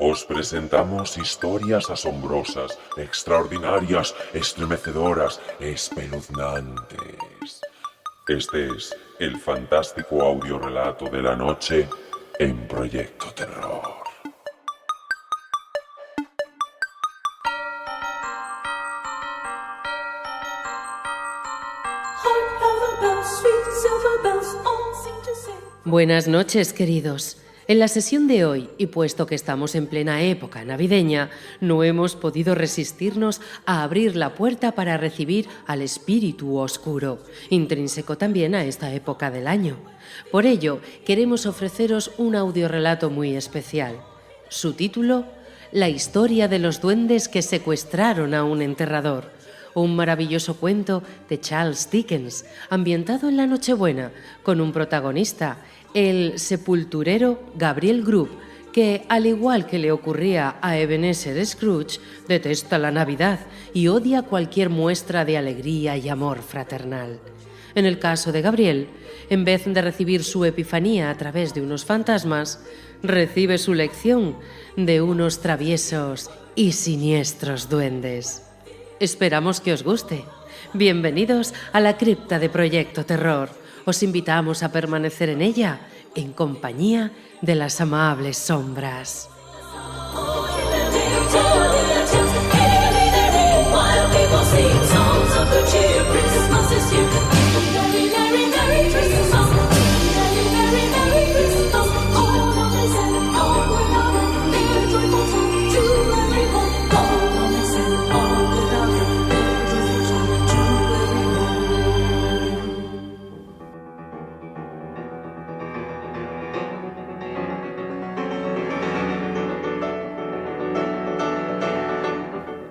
Os presentamos historias asombrosas, extraordinarias, estremecedoras, espeluznantes. Este es el fantástico audiorelato de la noche en Proyecto Terror. Buenas noches, queridos. En la sesión de hoy, y puesto que estamos en plena época navideña, no hemos podido resistirnos a abrir la puerta para recibir al espíritu oscuro, intrínseco también a esta época del año. Por ello, queremos ofreceros un audiorelato muy especial. Su título: La historia de los duendes que secuestraron a un enterrador. Un maravilloso cuento de Charles Dickens, ambientado en la Nochebuena, con un protagonista, el sepulturero Gabriel Grubb, que, al igual que le ocurría a Ebenezer Scrooge, detesta la Navidad y odia cualquier muestra de alegría y amor fraternal. En el caso de Gabriel, en vez de recibir su epifanía a través de unos fantasmas, recibe su lección de unos traviesos y siniestros duendes. Esperamos que os guste. Bienvenidos a la cripta de Proyecto Terror. Os invitamos a permanecer en ella, en compañía de las amables sombras.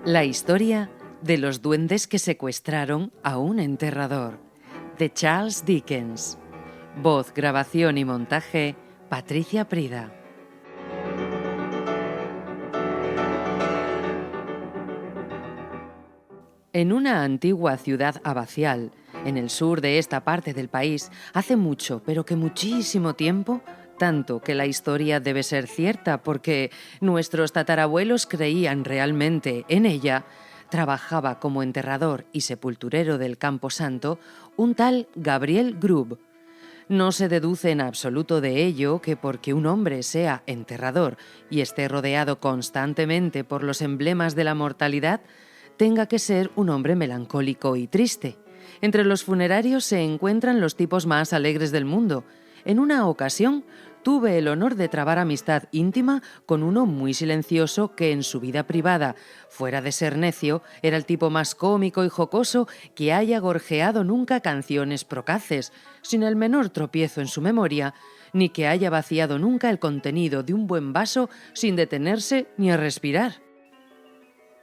La historia de los duendes que secuestraron a un enterrador, de Charles Dickens. Voz, grabación y montaje, Patricia Prida. En una antigua ciudad abacial, en el sur de esta parte del país, hace mucho, pero que muchísimo tiempo, tanto que la historia debe ser cierta porque nuestros tatarabuelos creían realmente en ella, trabajaba como enterrador y sepulturero del Campo Santo un tal Gabriel Grubb. No se deduce en absoluto de ello que porque un hombre sea enterrador y esté rodeado constantemente por los emblemas de la mortalidad, tenga que ser un hombre melancólico y triste. Entre los funerarios se encuentran los tipos más alegres del mundo. En una ocasión tuve el honor de trabar amistad íntima con uno muy silencioso que en su vida privada, fuera de ser necio, era el tipo más cómico y jocoso que haya gorjeado nunca canciones procaces, sin el menor tropiezo en su memoria, ni que haya vaciado nunca el contenido de un buen vaso sin detenerse ni a respirar.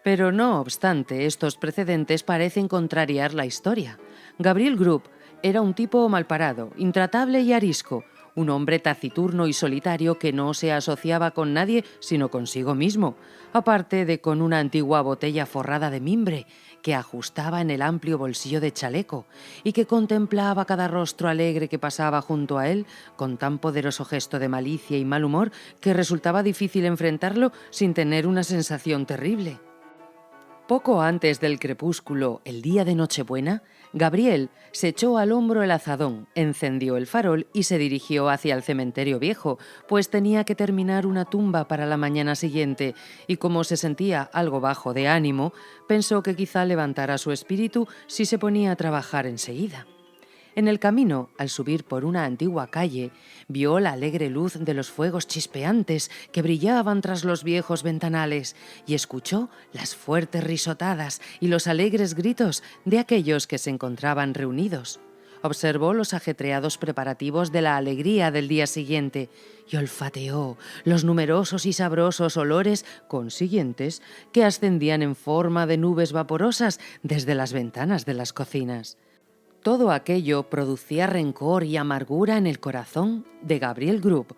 Pero no obstante, estos precedentes parecen contrariar la historia. Gabriel Grubb era un tipo malparado, intratable y arisco, un hombre taciturno y solitario que no se asociaba con nadie sino consigo mismo, aparte de con una antigua botella forrada de mimbre que ajustaba en el amplio bolsillo de chaleco y que contemplaba cada rostro alegre que pasaba junto a él con tan poderoso gesto de malicia y mal humor que resultaba difícil enfrentarlo sin tener una sensación terrible. Poco antes del crepúsculo, el día de Nochebuena, Gabriel se echó al hombro el azadón, encendió el farol y se dirigió hacia el cementerio viejo, pues tenía que terminar una tumba para la mañana siguiente y como se sentía algo bajo de ánimo, pensó que quizá levantara su espíritu si se ponía a trabajar enseguida. En el camino, al subir por una antigua calle, vio la alegre luz de los fuegos chispeantes que brillaban tras los viejos ventanales y escuchó las fuertes risotadas y los alegres gritos de aquellos que se encontraban reunidos. Observó los ajetreados preparativos de la alegría del día siguiente y olfateó los numerosos y sabrosos olores consiguientes que ascendían en forma de nubes vaporosas desde las ventanas de las cocinas. Todo aquello producía rencor y amargura en el corazón de Gabriel Grubb,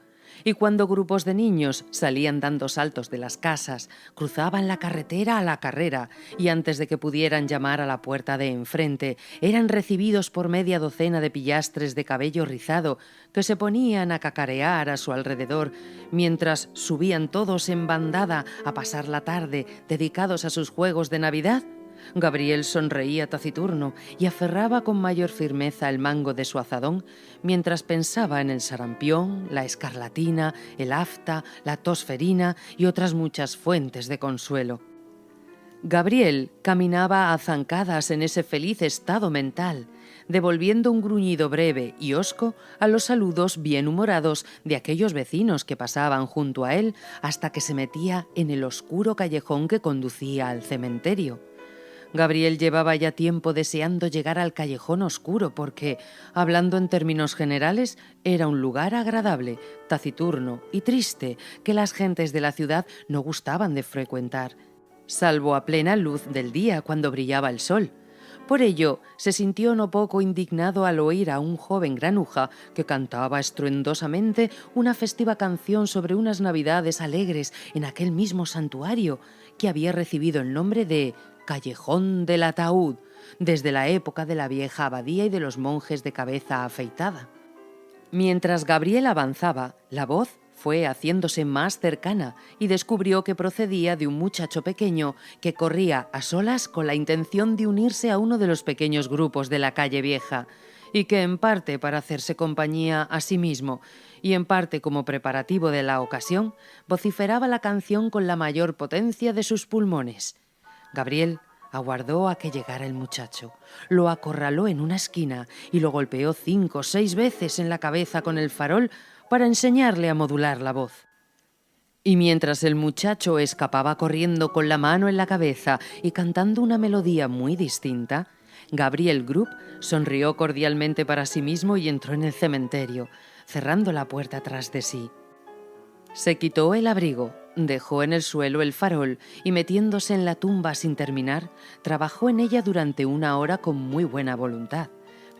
y cuando grupos de niños salían dando saltos de las casas, cruzaban la carretera a la carrera y antes de que pudieran llamar a la puerta de enfrente, eran recibidos por media docena de pillastres de cabello rizado que se ponían a cacarear a su alrededor mientras subían todos en bandada a pasar la tarde dedicados a sus juegos de Navidad. Gabriel sonreía taciturno y aferraba con mayor firmeza el mango de su azadón mientras pensaba en el sarampión, la escarlatina, el afta, la tosferina y otras muchas fuentes de consuelo. Gabriel caminaba a zancadas en ese feliz estado mental, devolviendo un gruñido breve y hosco a los saludos bien humorados de aquellos vecinos que pasaban junto a él hasta que se metía en el oscuro callejón que conducía al cementerio. Gabriel llevaba ya tiempo deseando llegar al callejón oscuro porque, hablando en términos generales, era un lugar agradable, taciturno y triste que las gentes de la ciudad no gustaban de frecuentar, salvo a plena luz del día cuando brillaba el sol. Por ello, se sintió no poco indignado al oír a un joven granuja que cantaba estruendosamente una festiva canción sobre unas navidades alegres en aquel mismo santuario que había recibido el nombre de Callejón del Ataúd, desde la época de la vieja abadía y de los monjes de cabeza afeitada. Mientras Gabriel avanzaba, la voz fue haciéndose más cercana y descubrió que procedía de un muchacho pequeño que corría a solas con la intención de unirse a uno de los pequeños grupos de la calle vieja, y que en parte para hacerse compañía a sí mismo y en parte como preparativo de la ocasión, vociferaba la canción con la mayor potencia de sus pulmones. Gabriel aguardó a que llegara el muchacho, lo acorraló en una esquina y lo golpeó 5 o 6 veces en la cabeza con el farol para enseñarle a modular la voz. Y mientras el muchacho escapaba corriendo con la mano en la cabeza y cantando una melodía muy distinta, Gabriel Grubb sonrió cordialmente para sí mismo y entró en el cementerio, cerrando la puerta tras de sí. Se quitó el abrigo, dejó en el suelo el farol y metiéndose en la tumba sin terminar, trabajó en ella durante 1 hora con muy buena voluntad.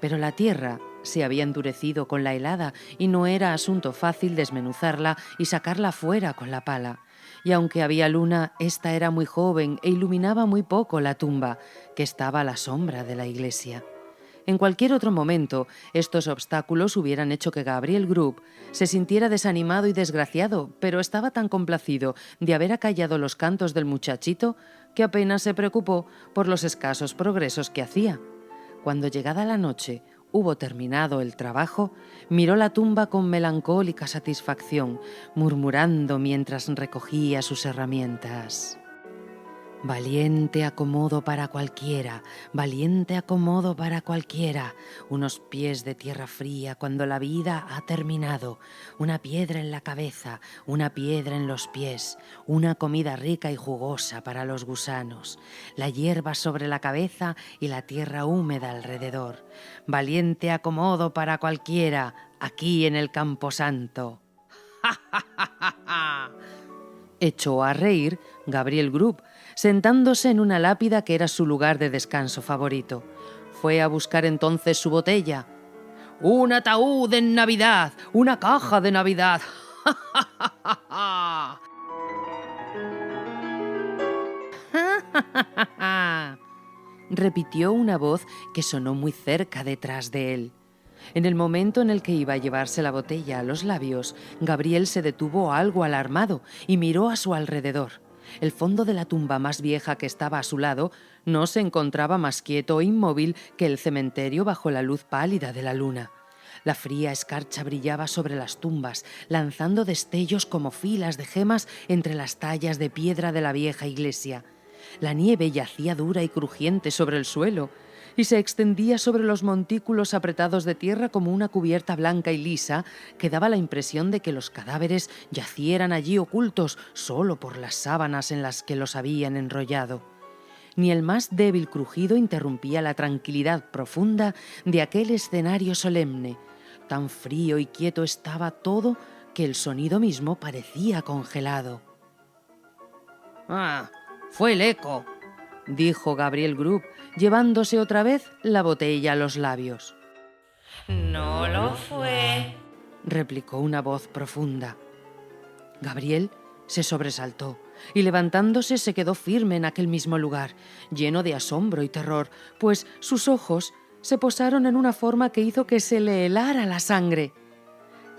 Pero la tierra se había endurecido con la helada y no era asunto fácil desmenuzarla y sacarla fuera con la pala. Y aunque había luna, ésta era muy joven e iluminaba muy poco la tumba, que estaba a la sombra de la iglesia. En cualquier otro momento, estos obstáculos hubieran hecho que Gabriel Grubb se sintiera desanimado y desgraciado, pero estaba tan complacido de haber acallado los cantos del muchachito que apenas se preocupó por los escasos progresos que hacía. Cuando llegada la noche hubo terminado el trabajo, miró la tumba con melancólica satisfacción, murmurando mientras recogía sus herramientas. Valiente acomodo para cualquiera, valiente acomodo para cualquiera, unos pies de tierra fría cuando la vida ha terminado, una piedra en la cabeza, una piedra en los pies, una comida rica y jugosa para los gusanos, la hierba sobre la cabeza y la tierra húmeda alrededor. Valiente acomodo para cualquiera, aquí en el Camposanto. ¡Ja, ja, ja, ja, ja! Echó a reír Gabriel Grubb, sentándose en una lápida que era su lugar de descanso favorito. Fue a buscar entonces su botella. ¡Un ataúd en Navidad! ¡Una caja de Navidad! ¡Ja, ja, ja, ja, ja! ¡Ja, ja, ja, ja, ja! Repitió una voz que sonó muy cerca detrás de él. En el momento en el que iba a llevarse la botella a los labios, Gabriel se detuvo algo alarmado y miró a su alrededor. El fondo de la tumba más vieja que estaba a su lado no se encontraba más quieto e inmóvil que el cementerio bajo la luz pálida de la luna. La fría escarcha brillaba sobre las tumbas, lanzando destellos como filas de gemas entre las tallas de piedra de la vieja iglesia. La nieve yacía dura y crujiente sobre el suelo y se extendía sobre los montículos apretados de tierra como una cubierta blanca y lisa que daba la impresión de que los cadáveres yacieran allí ocultos solo por las sábanas en las que los habían enrollado. Ni el más débil crujido interrumpía la tranquilidad profunda de aquel escenario solemne. Tan frío y quieto estaba todo que el sonido mismo parecía congelado. «Ah, fue el eco», dijo Gabriel Grubb, llevándose otra vez la botella a los labios. No lo fue, replicó una voz profunda. Gabriel se sobresaltó y levantándose se quedó firme en aquel mismo lugar, lleno de asombro y terror, pues sus ojos se posaron en una forma que hizo que se le helara la sangre.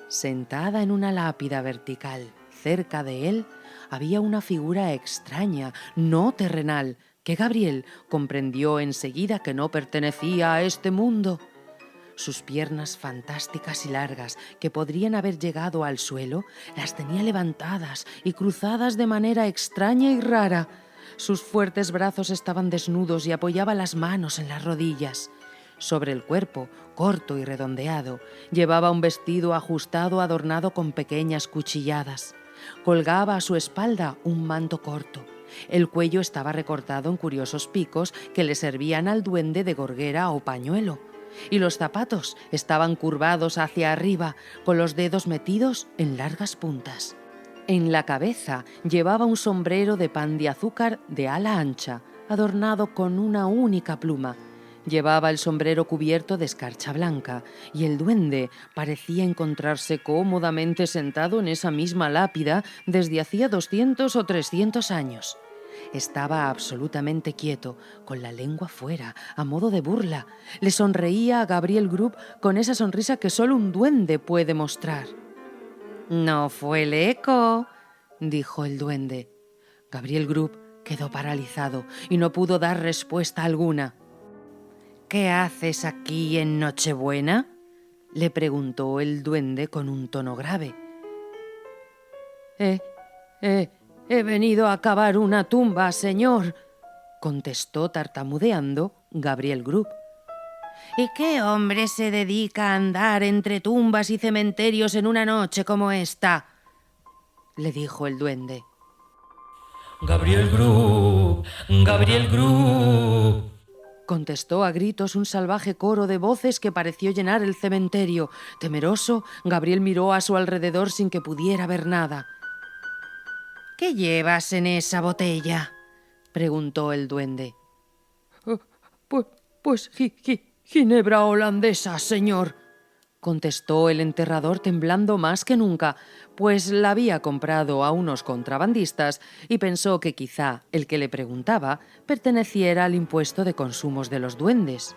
Sentada en una lápida vertical cerca de él, había una figura extraña, no terrenal, que Gabriel comprendió enseguida que no pertenecía a este mundo. Sus piernas fantásticas y largas, que podrían haber llegado al suelo, las tenía levantadas y cruzadas de manera extraña y rara. Sus fuertes brazos estaban desnudos y apoyaba las manos en las rodillas. Sobre el cuerpo, corto y redondeado, llevaba un vestido ajustado adornado con pequeñas cuchilladas. Colgaba a su espalda un manto corto. El cuello estaba recortado en curiosos picos que le servían al duende de gorguera o pañuelo. Y los zapatos estaban curvados hacia arriba, con los dedos metidos en largas puntas. En la cabeza llevaba un sombrero de pan de azúcar de ala ancha, adornado con una única pluma. Llevaba el sombrero cubierto de escarcha blanca, y el duende parecía encontrarse cómodamente sentado en esa misma lápida desde hacía 200 o 300 años. Estaba absolutamente quieto, con la lengua fuera, a modo de burla. Le sonreía a Gabriel Grubb con esa sonrisa que solo un duende puede mostrar. «No fue el eco», dijo el duende. Gabriel Grubb quedó paralizado y no pudo dar respuesta alguna. «¿Qué haces aquí en Nochebuena?», le preguntó el duende con un tono grave. He venido a cavar una tumba, señor», contestó tartamudeando Gabriel Grubb. «¿Y qué hombre se dedica a andar entre tumbas y cementerios en una noche como esta?», le dijo el duende. «Gabriel Grubb, Gabriel Grubb», contestó a gritos un salvaje coro de voces que pareció llenar el cementerio. Temeroso, Gabriel miró a su alrededor sin que pudiera ver nada. «¿Qué llevas en esa botella?», preguntó el duende. Pues ginebra holandesa, señor», contestó el enterrador temblando más que nunca, pues la había comprado a unos contrabandistas y pensó que quizá el que le preguntaba perteneciera al impuesto de consumos de los duendes.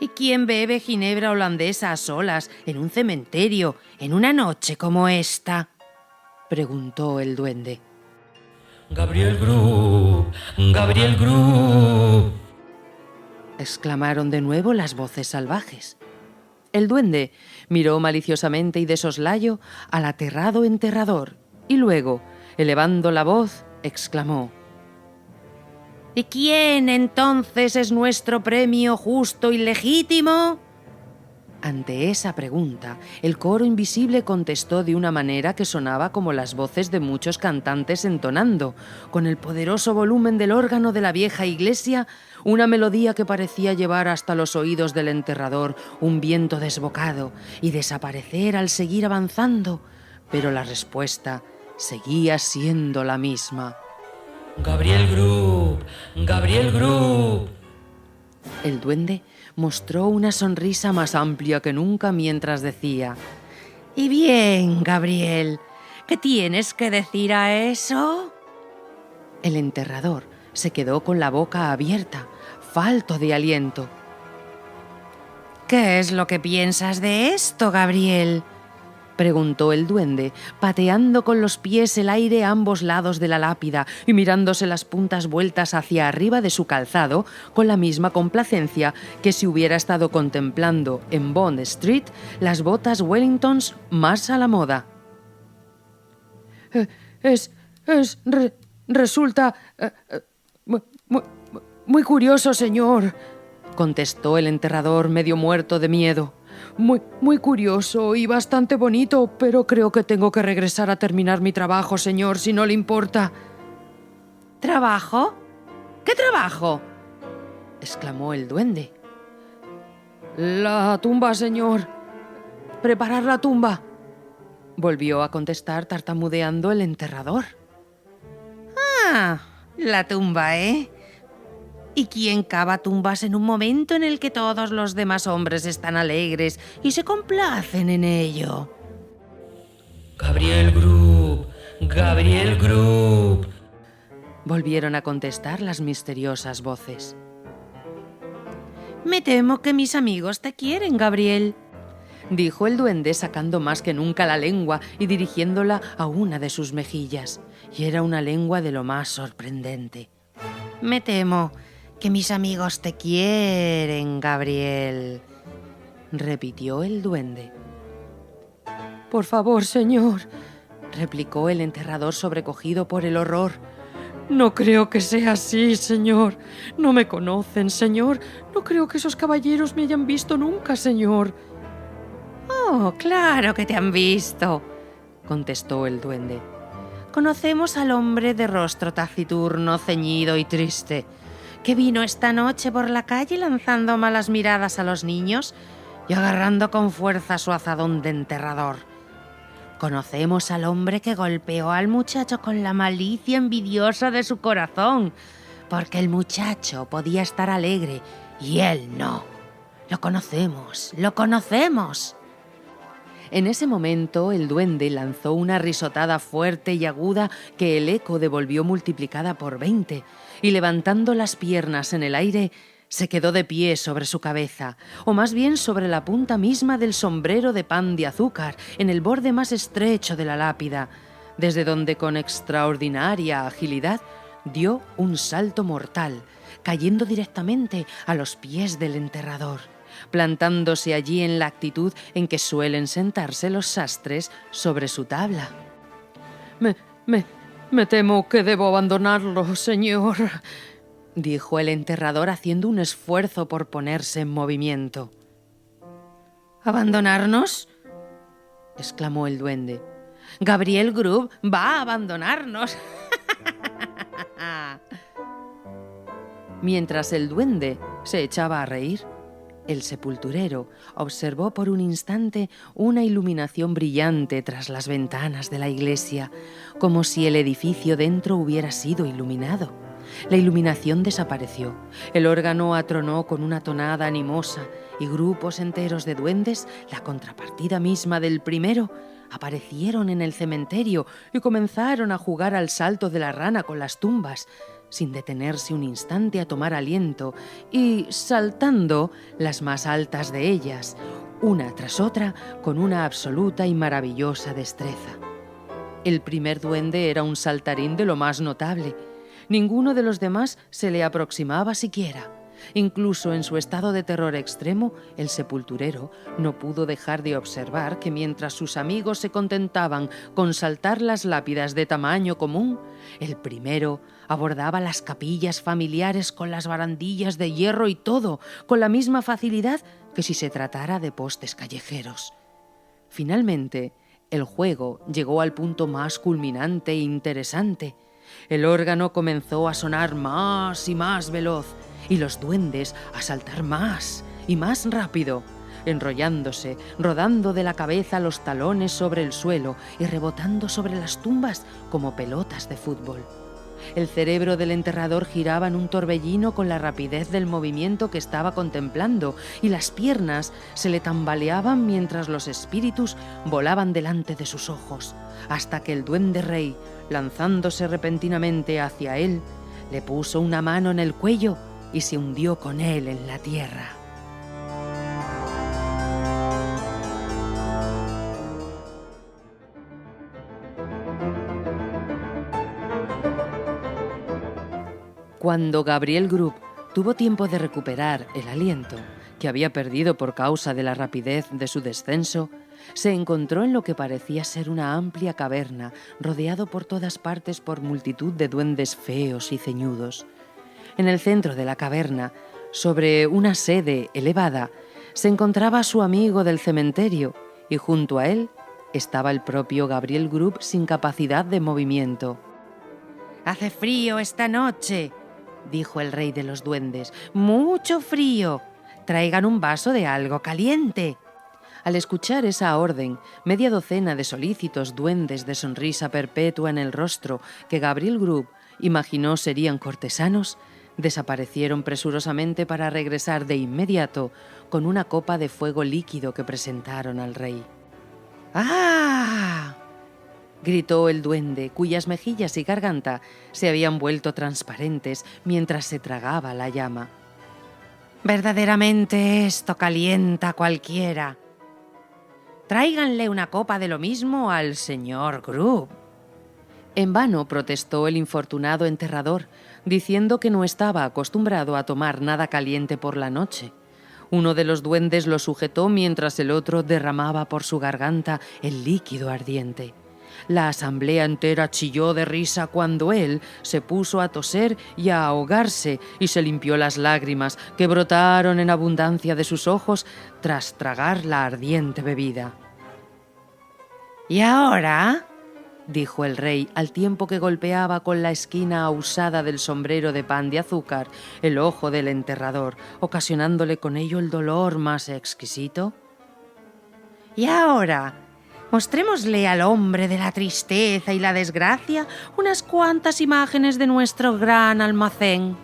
«¿Y quién bebe ginebra holandesa a solas en un cementerio en una noche como esta?», preguntó el duende. «Gabriel Grubb, Gabriel Grubb», exclamaron de nuevo las voces salvajes. El duende miró maliciosamente y de soslayo al aterrado enterrador y luego, elevando la voz, exclamó: «¿Y quién entonces es nuestro premio justo y legítimo?». Ante esa pregunta, el coro invisible contestó de una manera que sonaba como las voces de muchos cantantes entonando, con el poderoso volumen del órgano de la vieja iglesia, una melodía que parecía llevar hasta los oídos del enterrador un viento desbocado y desaparecer al seguir avanzando, pero la respuesta seguía siendo la misma. «Gabriel Grubb, Gabriel Grubb». El duende mostró una sonrisa más amplia que nunca mientras decía: «Y bien, Gabriel, ¿qué tienes que decir a eso?». El enterrador se quedó con la boca abierta, falto de aliento. «¿Qué es lo que piensas de esto, Gabriel?», preguntó el duende, pateando con los pies el aire a ambos lados de la lápida y mirándose las puntas vueltas hacia arriba de su calzado con la misma complacencia que si hubiera estado contemplando en Bond Street las botas Wellingtons más a la moda. Resulta muy curioso, señor», contestó el enterrador medio muerto de miedo. Muy curioso y bastante bonito, pero creo que tengo que regresar a terminar mi trabajo, señor, si no le importa». «¿Trabajo? ¿Qué trabajo?», exclamó el duende. «La tumba, señor. Preparar la tumba», volvió a contestar tartamudeando el enterrador. «Ah, la tumba, ¿eh? ¿Y quién cava tumbas en un momento en el que todos los demás hombres están alegres y se complacen en ello?». «Gabriel Grubb, Gabriel Group. Volvieron a contestar las misteriosas voces. Me temo que mis amigos te quieren, Gabriel, dijo el duende sacando más que nunca la lengua y dirigiéndola a una de sus mejillas. Y era una lengua de lo más sorprendente. Me temo que mis amigos te quieren, Gabriel, repitió el duende. Por favor, señor, replicó el enterrador sobrecogido por el horror. No creo que sea así, señor. No me conocen, señor. No creo que esos caballeros me hayan visto nunca, señor. Oh, claro que te han visto, contestó el duende. Conocemos al hombre de rostro taciturno, ceñido y triste, que vino esta noche por la calle lanzando malas miradas a los niños y agarrando con fuerza su azadón de enterrador. Conocemos al hombre que golpeó al muchacho con la malicia envidiosa de su corazón, porque el muchacho podía estar alegre y él no. Lo conocemos, lo conocemos. En ese momento el duende lanzó una risotada fuerte y aguda que el eco devolvió multiplicada por 20, y levantando las piernas en el aire, se quedó de pie sobre su cabeza, o más bien sobre la punta misma del sombrero de pan de azúcar, en el borde más estrecho de la lápida, desde donde con extraordinaria agilidad dio un salto mortal, cayendo directamente a los pies del enterrador, plantándose allí en la actitud en que suelen sentarse los sastres sobre su tabla. Me temo que debo abandonarlo, señor, dijo el enterrador haciendo un esfuerzo por ponerse en movimiento. ¿Abandonarnos?, exclamó el duende. Gabriel Group va a abandonarnos. Mientras el duende se echaba a reír, el sepulturero observó por un instante una iluminación brillante tras las ventanas de la iglesia, como si el edificio dentro hubiera sido iluminado. La iluminación desapareció, el órgano atronó con una tonada animosa y grupos enteros de duendes, la contrapartida misma del primero, aparecieron en el cementerio y comenzaron a jugar al salto de la rana con las tumbas, sin detenerse un instante a tomar aliento y saltando las más altas de ellas, una tras otra, con una absoluta y maravillosa destreza. El primer duende era un saltarín de lo más notable. Ninguno de los demás se le aproximaba siquiera. Incluso en su estado de terror extremo, el sepulturero no pudo dejar de observar que mientras sus amigos se contentaban con saltar las lápidas de tamaño común, el primero abordaba las capillas familiares con las barandillas de hierro y todo, con la misma facilidad que si se tratara de postes callejeros. Finalmente, el juego llegó al punto más culminante e interesante. El órgano comenzó a sonar más y más veloz, y los duendes a saltar más y más rápido, enrollándose, rodando de la cabeza los talones sobre el suelo y rebotando sobre las tumbas como pelotas de fútbol. El cerebro del enterrador giraba en un torbellino con la rapidez del movimiento que estaba contemplando, y las piernas se le tambaleaban mientras los espíritus volaban delante de sus ojos, hasta que el duende rey, lanzándose repentinamente hacia él, le puso una mano en el cuello y se hundió con él en la tierra. Cuando Gabriel Group tuvo tiempo de recuperar el aliento, que había perdido por causa de la rapidez de su descenso, se encontró en lo que parecía ser una amplia caverna, rodeado por todas partes por multitud de duendes feos y ceñudos. En el centro de la caverna, sobre una sede elevada, se encontraba su amigo del cementerio, y junto a él estaba el propio Gabriel Group sin capacidad de movimiento. «Hace frío esta noche», dijo el rey de los duendes. «Mucho frío. Traigan un vaso de algo caliente». Al escuchar esa orden, media docena de solícitos duendes de sonrisa perpetua en el rostro que Gabriel Group imaginó serían cortesanos, desaparecieron presurosamente para regresar de inmediato con una copa de fuego líquido que presentaron al rey. «¡Ah!», gritó el duende, cuyas mejillas y garganta se habían vuelto transparentes mientras se tragaba la llama. «Verdaderamente esto calienta a cualquiera. Tráiganle una copa de lo mismo al señor Grub». En vano protestó el infortunado enterrador, diciendo que no estaba acostumbrado a tomar nada caliente por la noche. Uno de los duendes lo sujetó mientras el otro derramaba por su garganta el líquido ardiente. La asamblea entera chilló de risa cuando él se puso a toser y a ahogarse y se limpió las lágrimas que brotaron en abundancia de sus ojos tras tragar la ardiente bebida. «¿Y ahora?», dijo el rey al tiempo que golpeaba con la esquina ahusada del sombrero de pan de azúcar el ojo del enterrador, ocasionándole con ello el dolor más exquisito. «¿Y ahora? Mostrémosle al hombre de la tristeza y la desgracia unas cuantas imágenes de nuestro gran almacén».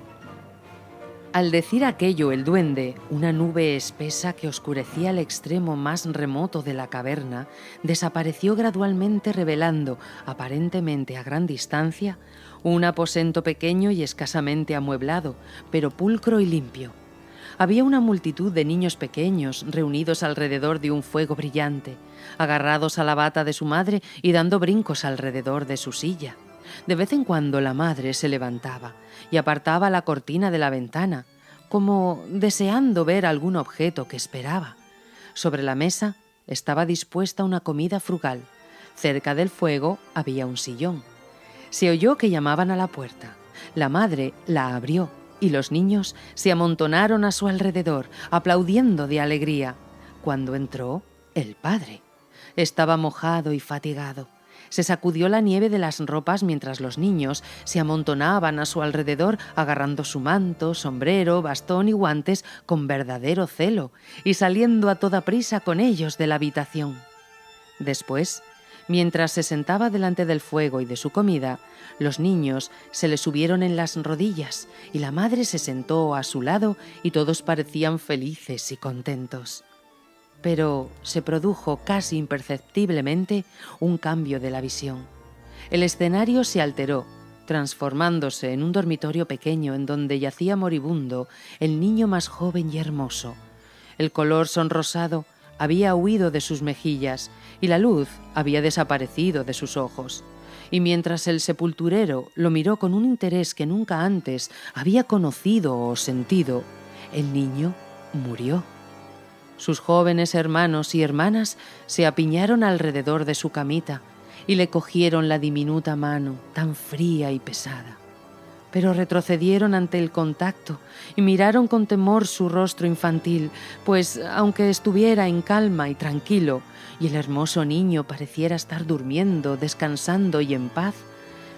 Al decir aquello, el duende, una nube espesa que oscurecía el extremo más remoto de la caverna, desapareció gradualmente, revelando, aparentemente a gran distancia, un aposento pequeño y escasamente amueblado, pero pulcro y limpio. Había una multitud de niños pequeños reunidos alrededor de un fuego brillante, agarrados a la bata de su madre y dando brincos alrededor de su silla. De vez en cuando la madre se levantaba y apartaba la cortina de la ventana, como deseando ver algún objeto que esperaba. Sobre la mesa estaba dispuesta una comida frugal. Cerca del fuego había un sillón. Se oyó que llamaban a la puerta. La madre la abrió y los niños se amontonaron a su alrededor, aplaudiendo de alegría. Cuando entró, el padre estaba mojado y fatigado. Se sacudió la nieve de las ropas mientras los niños se amontonaban a su alrededor agarrando su manto, sombrero, bastón y guantes con verdadero celo y saliendo a toda prisa con ellos de la habitación. Después, mientras se sentaba delante del fuego y de su comida, los niños se le subieron en las rodillas y la madre se sentó a su lado y todos parecían felices y contentos. Pero se produjo casi imperceptiblemente un cambio de la visión. El escenario se alteró, transformándose en un dormitorio pequeño en donde yacía moribundo el niño más joven y hermoso. El color sonrosado había huido de sus mejillas y la luz había desaparecido de sus ojos. Y mientras el sepulturero lo miró con un interés que nunca antes había conocido o sentido, el niño murió. Sus jóvenes hermanos y hermanas se apiñaron alrededor de su camita y le cogieron la diminuta mano, tan fría y pesada. Pero retrocedieron ante el contacto y miraron con temor su rostro infantil, pues aunque estuviera en calma y tranquilo, y el hermoso niño pareciera estar durmiendo, descansando y en paz,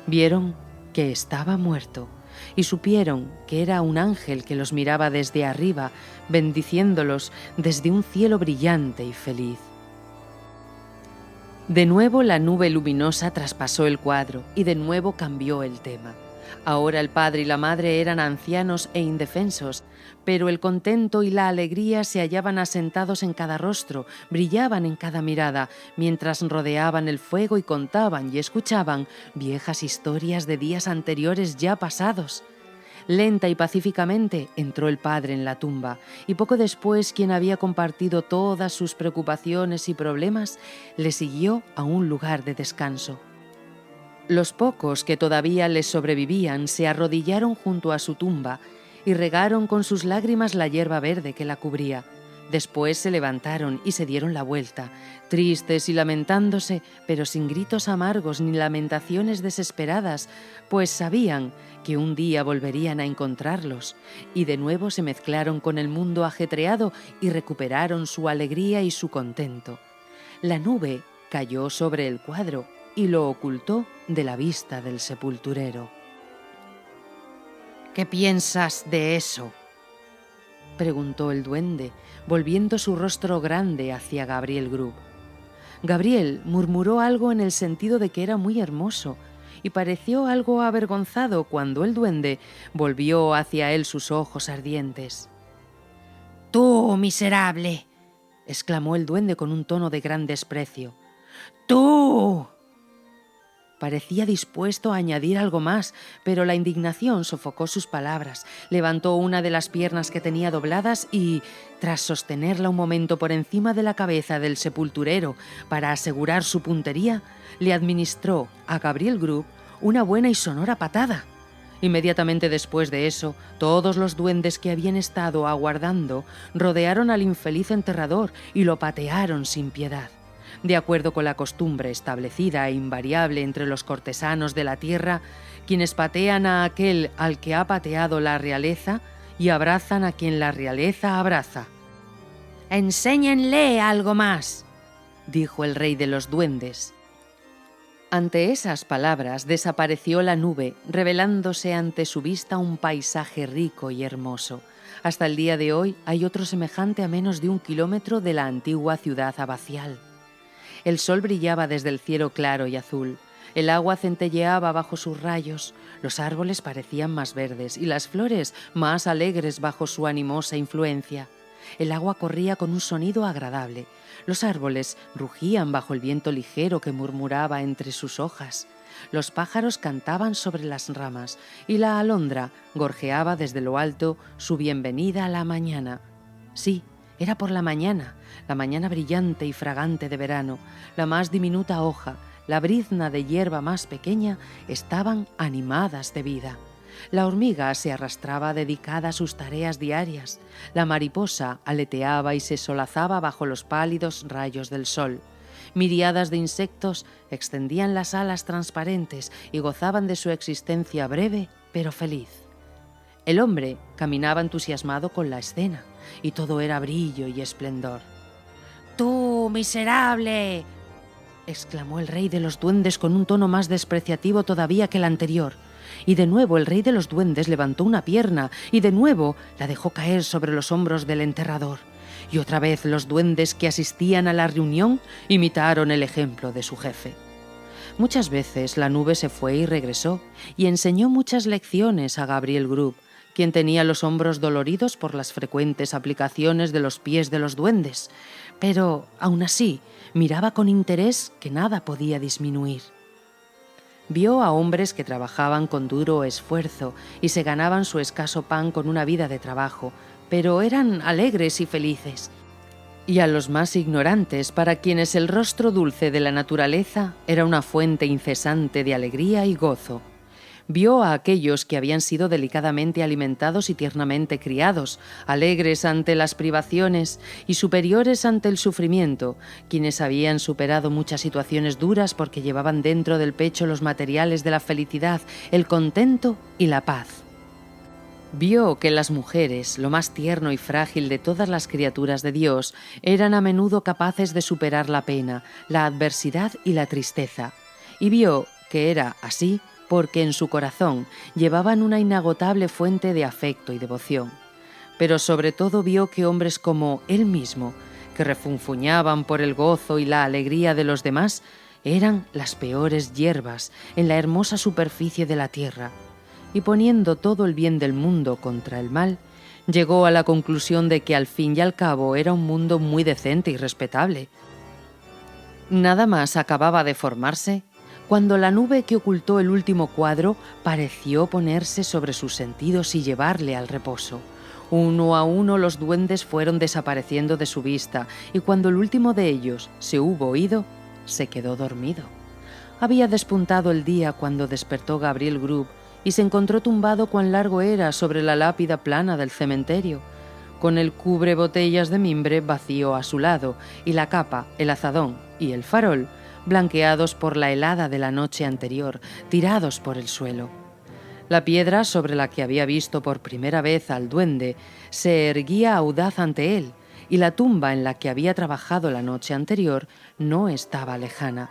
vieron que estaba muerto. Y supieron que era un ángel que los miraba desde arriba, bendiciéndolos desde un cielo brillante y feliz. De nuevo la nube luminosa traspasó el cuadro y de nuevo cambió el tema. Ahora el padre y la madre eran ancianos e indefensos, pero el contento y la alegría se hallaban asentados en cada rostro, brillaban en cada mirada, mientras rodeaban el fuego y contaban y escuchaban viejas historias de días anteriores ya pasados. Lenta y pacíficamente entró el padre en la tumba, y poco después quien había compartido todas sus preocupaciones y problemas le siguió a un lugar de descanso. Los pocos que todavía les sobrevivían se arrodillaron junto a su tumba y regaron con sus lágrimas la hierba verde que la cubría. Después se levantaron y se dieron la vuelta, tristes y lamentándose, pero sin gritos amargos ni lamentaciones desesperadas, pues sabían que un día volverían a encontrarlos, y de nuevo se mezclaron con el mundo ajetreado y recuperaron su alegría y su contento. La nube cayó sobre el cuadro y lo ocultó de la vista del sepulturero. «¿Qué piensas de eso?», preguntó el duende, volviendo su rostro grande hacia Gabriel Grub. Gabriel murmuró algo en el sentido de que era muy hermoso y pareció algo avergonzado cuando el duende volvió hacia él sus ojos ardientes. «¡Tú, miserable!», exclamó el duende con un tono de gran desprecio. «¡Tú!». parecía dispuesto a añadir algo más, pero la indignación sofocó sus palabras. Levantó una de las piernas que tenía dobladas y, tras sostenerla un momento por encima de la cabeza del sepulturero para asegurar su puntería, le administró a Gabriel Grub una buena y sonora patada. Inmediatamente después de eso, todos los duendes que habían estado aguardando rodearon al infeliz enterrador y lo patearon sin piedad. De acuerdo con la costumbre establecida e invariable entre los cortesanos de la tierra, quienes patean a aquel al que ha pateado la realeza y abrazan a quien la realeza abraza. «Enséñenle algo más», dijo el rey de los duendes. Ante esas palabras desapareció la nube, revelándose ante su vista un paisaje rico y hermoso. Hasta el día de hoy hay otro semejante a menos de 1 kilómetro de la antigua ciudad abacial. El sol brillaba desde el cielo claro y azul. El agua centelleaba bajo sus rayos, los árboles parecían más verdes y las flores más alegres bajo su animosa influencia. El agua corría con un sonido agradable. Los árboles rugían bajo el viento ligero que murmuraba entre sus hojas. Los pájaros cantaban sobre las ramas y la alondra gorjeaba desde lo alto su bienvenida a la mañana. Sí, era por la mañana brillante y fragante de verano. La más diminuta hoja, la brizna de hierba más pequeña estaban animadas de vida. La hormiga se arrastraba dedicada a sus tareas diarias. La mariposa aleteaba y se solazaba bajo los pálidos rayos del sol. Miríadas de insectos extendían las alas transparentes y gozaban de su existencia breve pero feliz. El hombre caminaba entusiasmado con la escena y todo era brillo y esplendor. «¡Tú, miserable!», exclamó el rey de los duendes con un tono más despreciativo todavía que el anterior. Y de nuevo el rey de los duendes levantó una pierna y de nuevo la dejó caer sobre los hombros del enterrador. Y otra vez los duendes que asistían a la reunión imitaron el ejemplo de su jefe. Muchas veces la nube se fue y regresó y enseñó muchas lecciones a Gabriel Grub, quien tenía los hombros doloridos por las frecuentes aplicaciones de los pies de los duendes, pero aún así miraba con interés que nada podía disminuir. Vio a hombres que trabajaban con duro esfuerzo y se ganaban su escaso pan con una vida de trabajo, pero eran alegres y felices. Y a los más ignorantes, para quienes el rostro dulce de la naturaleza era una fuente incesante de alegría y gozo. Vio a aquellos que habían sido delicadamente alimentados y tiernamente criados, alegres ante las privaciones y superiores ante el sufrimiento, quienes habían superado muchas situaciones duras porque llevaban dentro del pecho los materiales de la felicidad, el contento y la paz. Vio que las mujeres, lo más tierno y frágil de todas las criaturas de Dios, eran a menudo capaces de superar la pena, la adversidad y la tristeza, y vio que era así porque en su corazón llevaban una inagotable fuente de afecto y devoción. Pero sobre todo vio que hombres como él mismo, que refunfuñaban por el gozo y la alegría de los demás, eran las peores hierbas en la hermosa superficie de la tierra, y poniendo todo el bien del mundo contra el mal, llegó a la conclusión de que al fin y al cabo era un mundo muy decente y respetable. Nada más acababa de formarse cuando la nube que ocultó el último cuadro pareció ponerse sobre sus sentidos y llevarle al reposo. Uno a uno los duendes fueron desapareciendo de su vista y cuando el último de ellos se hubo ido, se quedó dormido. Había despuntado el día cuando despertó Gabriel Grub y se encontró tumbado cuán largo era sobre la lápida plana del cementerio, con el cubrebotellas de mimbre vacío a su lado y la capa, el azadón y el farol blanqueados por la helada de la noche anterior, tirados por el suelo. La piedra sobre la que había visto por primera vez al duende se erguía audaz ante él, y la tumba en la que había trabajado la noche anterior no estaba lejana.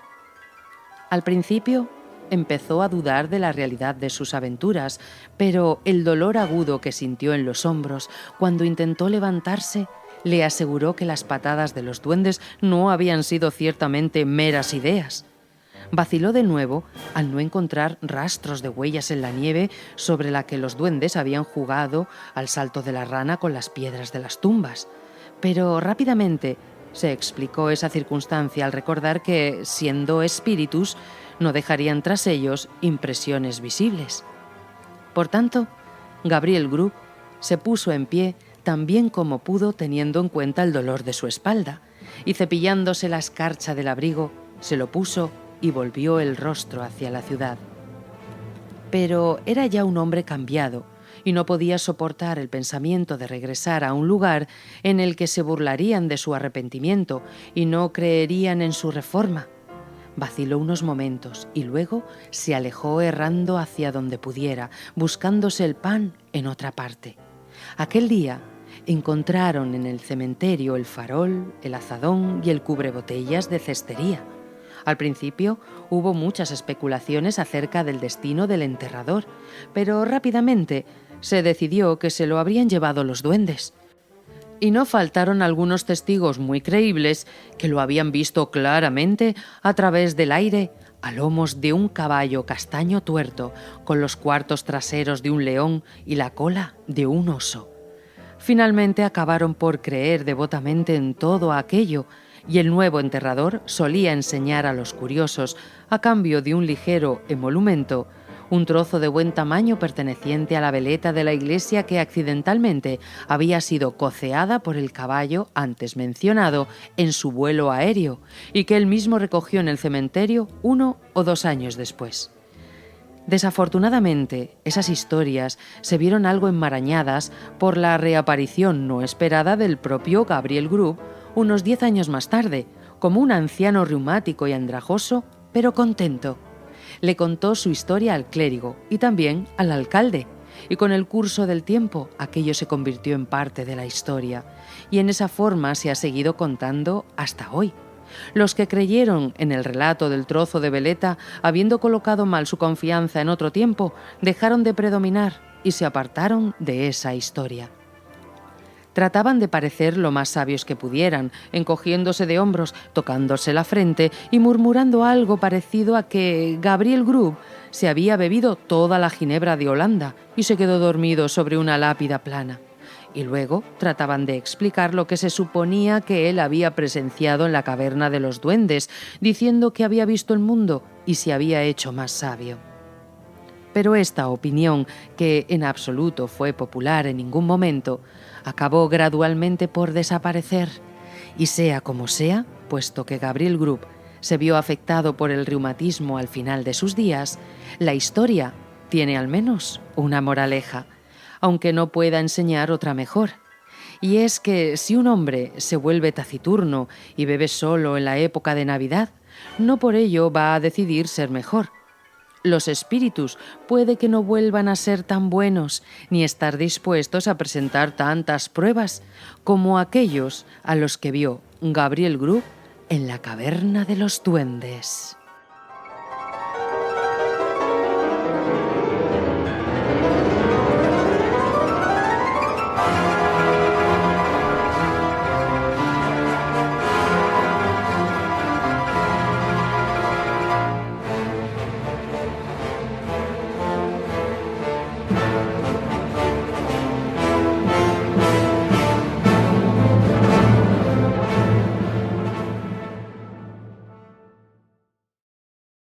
Al principio empezó a dudar de la realidad de sus aventuras, pero el dolor agudo que sintió en los hombros cuando intentó levantarse le aseguró que las patadas de los duendes no habían sido ciertamente meras ideas. Vaciló de nuevo al no encontrar rastros de huellas en la nieve sobre la que los duendes habían jugado al salto de la rana con las piedras de las tumbas. Pero rápidamente Se explicó esa circunstancia al recordar que, siendo espíritus, no dejarían tras ellos impresiones visibles. Por tanto, Gabriel Grub se puso en pie tan bien como pudo, teniendo en cuenta el dolor de su espalda, y cepillándose la escarcha del abrigo, se lo puso y volvió el rostro hacia la ciudad. Pero era ya un hombre cambiado y no podía soportar el pensamiento de regresar a un lugar en el que se burlarían de su arrepentimiento y no creerían en su reforma. Vaciló unos momentos y luego se alejó errando hacia donde pudiera, buscándose el pan en otra parte. Aquel día encontraron en el cementerio el farol, el azadón y el cubrebotellas de cestería. Al principio hubo muchas especulaciones acerca del destino del enterrador, pero rápidamente se decidió que se lo habrían llevado los duendes. Y no faltaron algunos testigos muy creíbles que lo habían visto claramente a través del aire a lomos de un caballo castaño tuerto, con los cuartos traseros de un león y la cola de un oso. Finalmente acabaron por creer devotamente en todo aquello, y el nuevo enterrador solía enseñar a los curiosos, a cambio de un ligero emolumento, un trozo de buen tamaño perteneciente a la veleta de la iglesia que accidentalmente había sido coceada por el caballo antes mencionado en su vuelo aéreo y que él mismo recogió en el cementerio 1 o 2 años después. Desafortunadamente, esas historias se vieron algo enmarañadas por la reaparición no esperada del propio Gabriel Grub unos 10 años más tarde, como un anciano reumático y andrajoso, pero contento. Le contó su historia al clérigo y también al alcalde, y con el curso del tiempo aquello se convirtió en parte de la historia, y en esa forma se ha seguido contando hasta hoy. Los que creyeron en el relato del trozo de veleta, habiendo colocado mal su confianza en otro tiempo, dejaron de predominar y se apartaron de esa historia. Trataban de parecer lo más sabios que pudieran, encogiéndose de hombros, tocándose la frente y murmurando algo parecido a que Gabriel Grub se había bebido toda la ginebra de Holanda y se quedó dormido sobre una lápida plana. Y luego trataban de explicar lo que se suponía que él había presenciado en la caverna de los duendes, diciendo que había visto el mundo y se había hecho más sabio. Pero esta opinión, que en absoluto fue popular en ningún momento, acabó gradualmente por desaparecer, y sea como sea, puesto que Gabriel Grub se vio afectado por el reumatismo al final de sus días, la historia tiene al menos una moraleja, aunque no pueda enseñar otra mejor. Y es que si un hombre se vuelve taciturno y bebe solo en la época de Navidad, no por ello va a decidir ser mejor. Los espíritus puede que no vuelvan a ser tan buenos ni estar dispuestos a presentar tantas pruebas como aquellos a los que vio Gabriel Grub en la caverna de los duendes.